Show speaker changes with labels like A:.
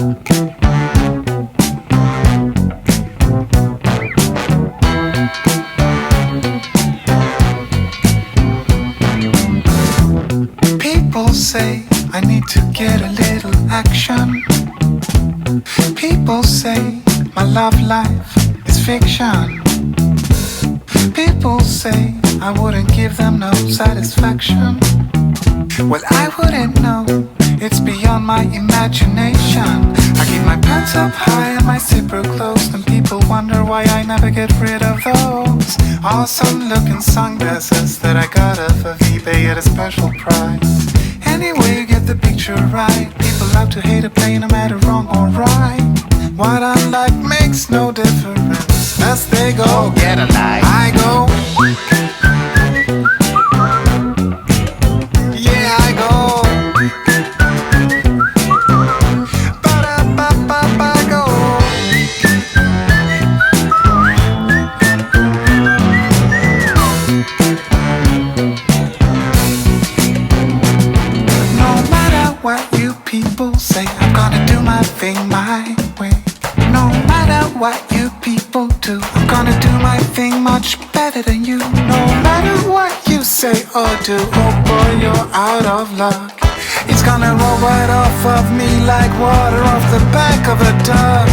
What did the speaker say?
A: People say I need to get a little action. People say my love life is fiction. People say I wouldn't give them no satisfaction. Well, I wouldn't know, it's beyond my imagination. I keep my pants up high and my zipper closed, and people wonder why I never get rid of those awesome looking sunglasses that I got off of eBay at a special price. Anyway, you get the picture right. People love to hate a play no matter wrong or right. What I like makes no difference. As they go, get a life. I go. Yeah, I go. Ba-da-ba-ba-ba, go. No matter what you people say, I'm gonna do my thing my way. No matter what you people do, I'm gonna do my thing much better than you. No matter what you say or do, oh boy, you're out of luck. It's gonna roll right off of me like water off the back of a duck.